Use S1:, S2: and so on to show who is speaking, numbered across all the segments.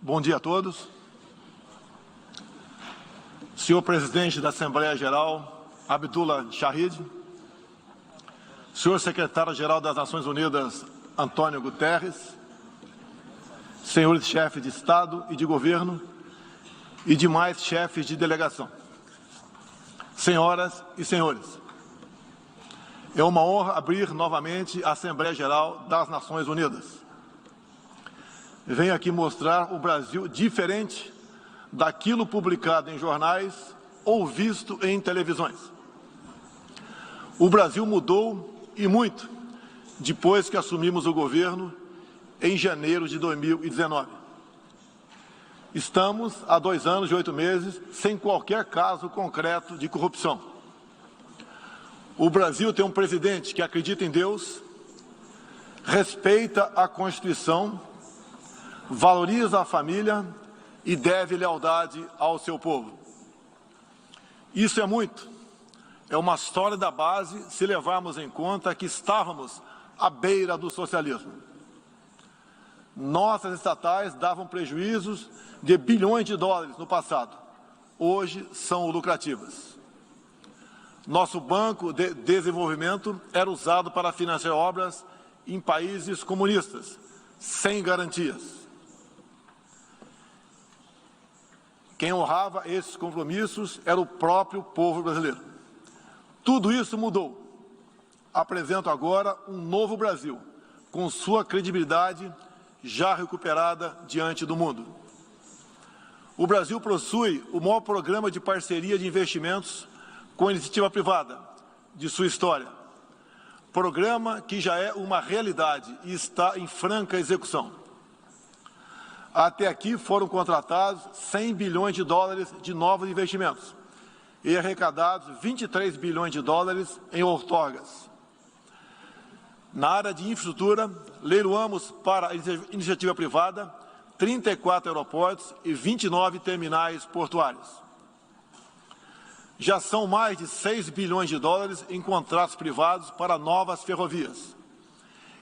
S1: Bom dia a todos. Senhor Presidente da Assembleia Geral, Abdullah Shahid, Senhor Secretário-Geral das Nações Unidas, Antônio Guterres, senhores chefes de Estado e de Governo e demais chefes de delegação, senhoras e senhores, é uma honra abrir novamente a Assembleia Geral das Nações Unidas. Venho aqui mostrar o Brasil diferente daquilo publicado em jornais ou visto em televisões. O Brasil mudou e muito depois que assumimos o governo em janeiro de 2019. Estamos há 2 anos e 8 meses sem qualquer caso concreto de corrupção. O Brasil tem um presidente que acredita em Deus, respeita a Constituição, valoriza a família e deve lealdade ao seu povo. Isso é muito. É uma sólida base se levarmos em conta que estávamos à beira do socialismo. Nossas estatais davam prejuízos de bilhões de dólares no passado. Hoje são lucrativas. Nosso Banco de Desenvolvimento era usado para financiar obras em países comunistas, sem garantias. Quem honrava esses compromissos era o próprio povo brasileiro. Tudo isso mudou. Apresento agora um novo Brasil, com sua credibilidade já recuperada diante do mundo. O Brasil possui o maior programa de parceria de investimentos com a iniciativa privada de sua história. Programa que já é uma realidade e está em franca execução. Até aqui foram contratados 100 bilhões de dólares de novos investimentos e arrecadados 23 bilhões de dólares em outorgas. Na área de infraestrutura, leiloamos para a iniciativa privada 34 aeroportos e 29 terminais portuários. Já são mais de 6 bilhões de dólares em contratos privados para novas ferrovias.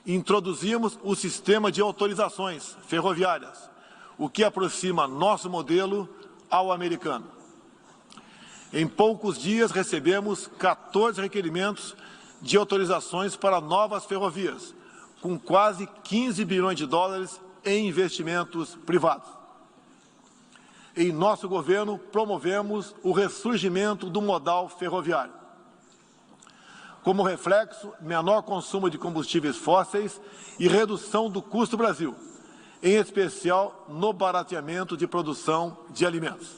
S1: Introduzimos o sistema de autorizações ferroviárias, o que aproxima nosso modelo ao americano. Em poucos dias recebemos 14 requerimentos de autorizações para novas ferrovias, com quase 15 bilhões de dólares em investimentos privados. Em nosso governo, promovemos o ressurgimento do modal ferroviário. Como reflexo, menor consumo de combustíveis fósseis e redução do custo Brasil, em especial no barateamento de produção de alimentos.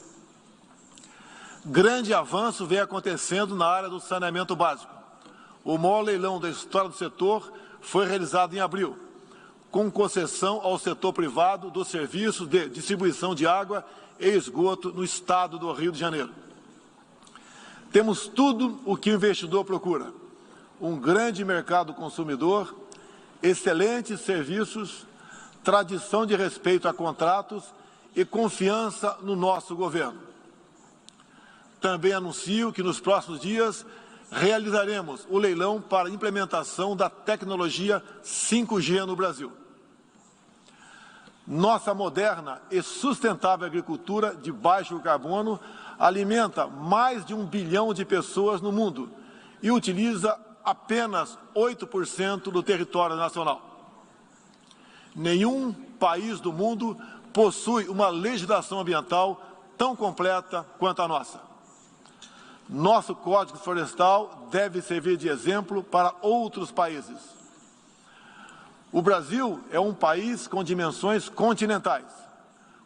S1: Grande avanço vem acontecendo na área do saneamento básico. O maior leilão da história do setor foi realizado em abril, com concessão ao setor privado dos serviços de distribuição de água e esgoto no estado do Rio de Janeiro. Temos tudo o que o investidor procura: um grande mercado consumidor, excelentes serviços, tradição de respeito a contratos e confiança no nosso governo. Também anuncio que nos próximos dias realizaremos o leilão para a implementação da tecnologia 5G no Brasil. Nossa moderna e sustentável agricultura de baixo carbono alimenta mais de 1 bilhão de pessoas no mundo e utiliza apenas 8% do território nacional. Nenhum país do mundo possui uma legislação ambiental tão completa quanto a nossa. Nosso Código Florestal deve servir de exemplo para outros países. O Brasil é um país com dimensões continentais,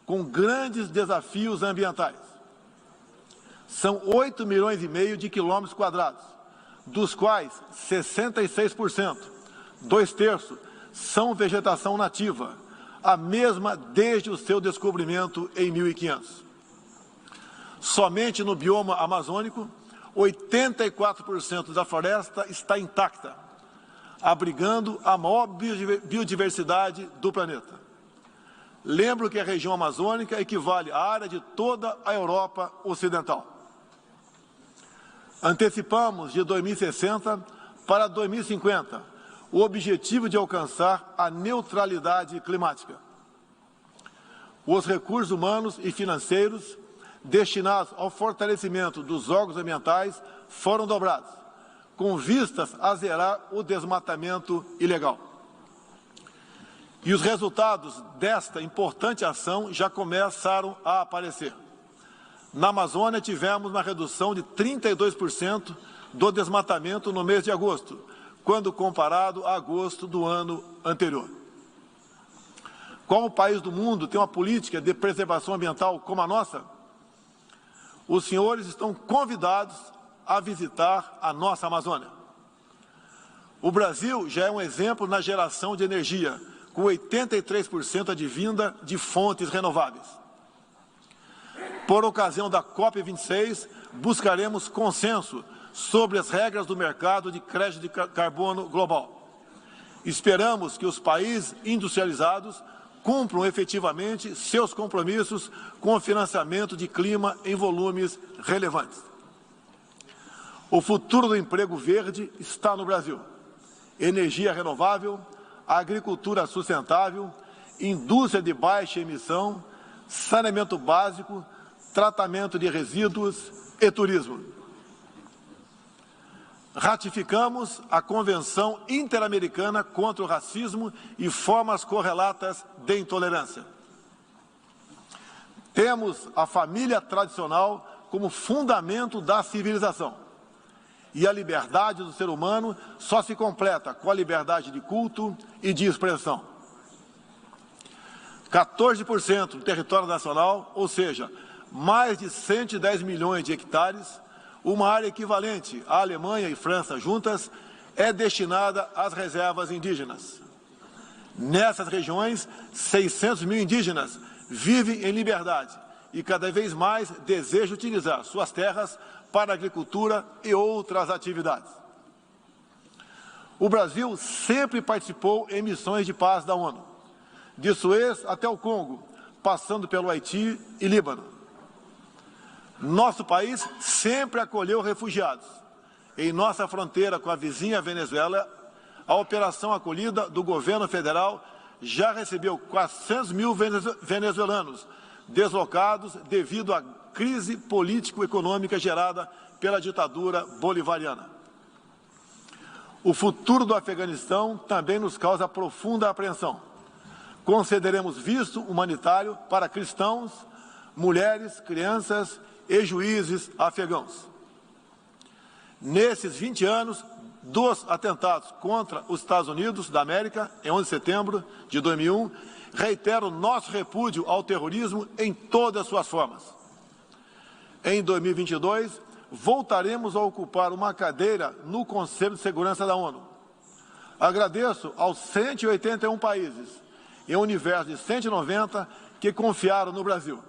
S1: com grandes desafios ambientais. São 8,5 milhões de quilômetros quadrados, dos quais 66%, 2/3, são vegetação nativa, a mesma desde o seu descobrimento em 1500. Somente no bioma amazônico, 84% da floresta está intacta, abrigando a maior biodiversidade do planeta. Lembro que a região amazônica equivale à área de toda a Europa Ocidental. Antecipamos de 2060 para 2050 o objetivo de alcançar a neutralidade climática. os recursos humanos e financeiros destinados ao fortalecimento dos órgãos ambientais foram dobrados, com vistas a zerar o desmatamento ilegal. E os resultados desta importante ação já começaram a aparecer. Na Amazônia, tivemos uma redução de 32% do desmatamento no mês de agosto, quando comparado a agosto do ano anterior. Qual país do mundo tem uma política de preservação ambiental como a nossa? Os senhores estão convidados a visitar a nossa Amazônia. O Brasil já é um exemplo na geração de energia, com 83% advinda de fontes renováveis. Por ocasião da COP26, buscaremos consenso sobre as regras do mercado de crédito de carbono global. Esperamos que os países industrializados cumpram efetivamente seus compromissos com o financiamento de clima em volumes relevantes. O futuro do emprego verde está no Brasil. Energia renovável, agricultura sustentável, indústria de baixa emissão, saneamento básico, tratamento de resíduos e turismo. Ratificamos a Convenção Interamericana contra o Racismo e formas correlatas de intolerância. Temos a família tradicional como fundamento da civilização. E a liberdade do ser humano só se completa com a liberdade de culto e de expressão. 14% do território nacional, ou seja, mais de 110 milhões de hectares, uma área equivalente à Alemanha e França juntas, é destinada às reservas indígenas. Nessas regiões, 600 mil indígenas vivem em liberdade e cada vez mais desejam utilizar suas terras para a agricultura e outras atividades. O Brasil sempre participou em missões de paz da ONU, de Suez até o Congo, passando pelo Haiti e Líbano. Nosso país sempre acolheu refugiados. Em nossa fronteira com a vizinha Venezuela, a operação acolhida do governo federal já recebeu 400 mil venezuelanos deslocados devido à crise político-econômica gerada pela ditadura bolivariana. O futuro do Afeganistão também nos causa profunda apreensão. Concederemos visto humanitário para cristãos, mulheres, crianças e juízes afegãos. Nesses 20 anos dos atentados contra os Estados Unidos da América, em 11 de setembro de 2001, reitero nosso repúdio ao terrorismo em todas as suas formas. Em 2022, voltaremos a ocupar uma cadeira no Conselho de Segurança da ONU. Agradeço aos 181 países, em um universo de 190, que confiaram no Brasil.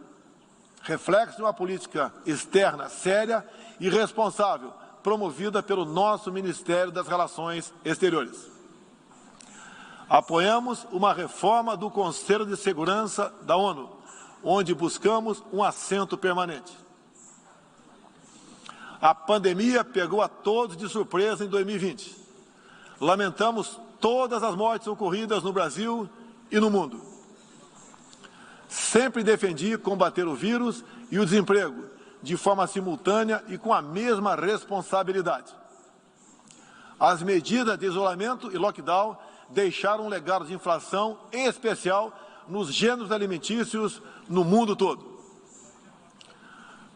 S1: Reflexo de uma política externa séria e responsável, promovida pelo nosso Ministério das Relações Exteriores. Apoiamos uma reforma do Conselho de Segurança da ONU, onde buscamos um assento permanente. A pandemia pegou a todos de surpresa em 2020. Lamentamos todas as mortes ocorridas no Brasil e no mundo. Sempre defendi combater o vírus e o desemprego de forma simultânea e com a mesma responsabilidade. As medidas de isolamento e lockdown deixaram um legado de inflação, em especial nos gêneros alimentícios no mundo todo.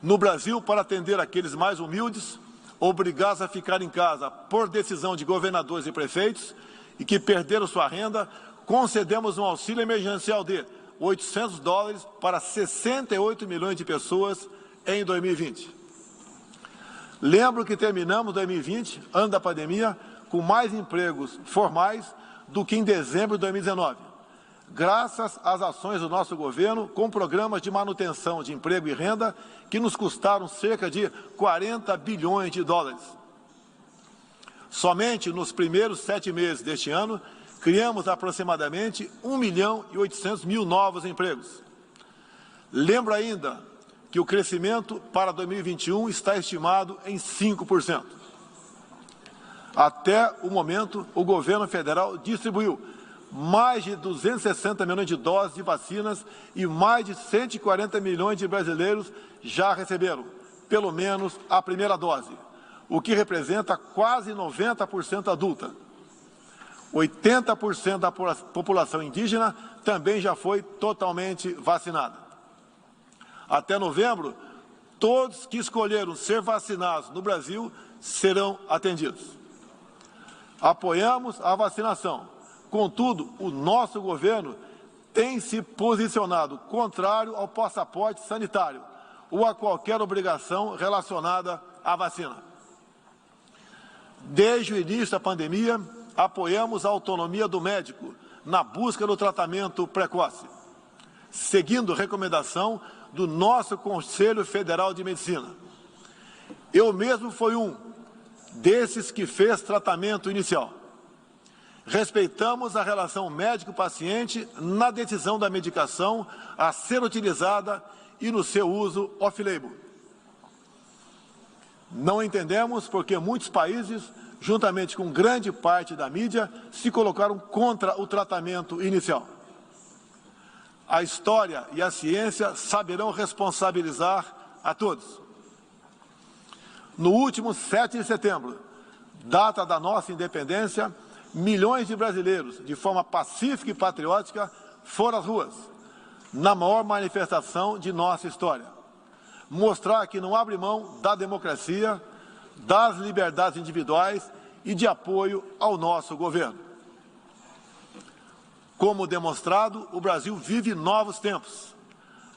S1: No Brasil, para atender aqueles mais humildes, obrigados a ficar em casa por decisão de governadores e prefeitos e que perderam sua renda, concedemos um auxílio emergencial de $800 para 68 milhões de pessoas em 2020. Lembro que terminamos 2020, ano da pandemia, com mais empregos formais do que em dezembro de 2019, graças às ações do nosso governo com programas de manutenção de emprego e renda que nos custaram cerca de 40 bilhões de dólares. Somente nos primeiros 7 meses deste ano, criamos aproximadamente 1.800.000 novos empregos. Lembro ainda que o crescimento para 2021 está estimado em 5%. Até o momento, o governo federal distribuiu mais de 260 milhões de doses de vacinas e mais de 140 milhões de brasileiros já receberam, pelo menos, a primeira dose, o que representa quase 90% adulta. 80% da população indígena também já foi totalmente vacinada. Até novembro, todos que escolheram ser vacinados no Brasil serão atendidos. Apoiamos a vacinação. Contudo, o nosso governo tem se posicionado contrário ao passaporte sanitário ou a qualquer obrigação relacionada à vacina. Desde o início da pandemia, apoiamos a autonomia do médico na busca do tratamento precoce, seguindo recomendação do nosso Conselho Federal de Medicina. Eu mesmo fui um desses que fez tratamento inicial. Respeitamos a relação médico-paciente na decisão da medicação a ser utilizada e no seu uso off-label. Não entendemos porque muitos países, juntamente com grande parte da mídia, se colocaram contra o tratamento inicial. A história e a ciência saberão responsabilizar a todos. No último 7 de setembro, data da nossa independência, milhões de brasileiros, de forma pacífica e patriótica, foram às ruas, na maior manifestação de nossa história. Mostrar que não abre mão da democracia, das liberdades individuais e de apoio ao nosso governo. Como demonstrado, o Brasil vive novos tempos.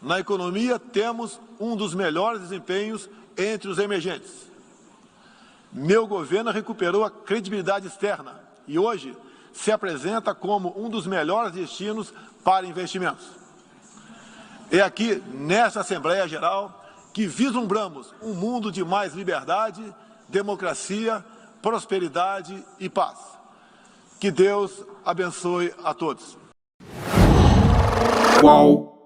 S1: Na economia, temos um dos melhores desempenhos entre os emergentes. Meu governo recuperou a credibilidade externa e hoje se apresenta como um dos melhores destinos para investimentos. É aqui, nesta Assembleia Geral, que vislumbramos um mundo de mais liberdade, democracia, prosperidade e paz. Que Deus abençoe a todos.
S2: Qual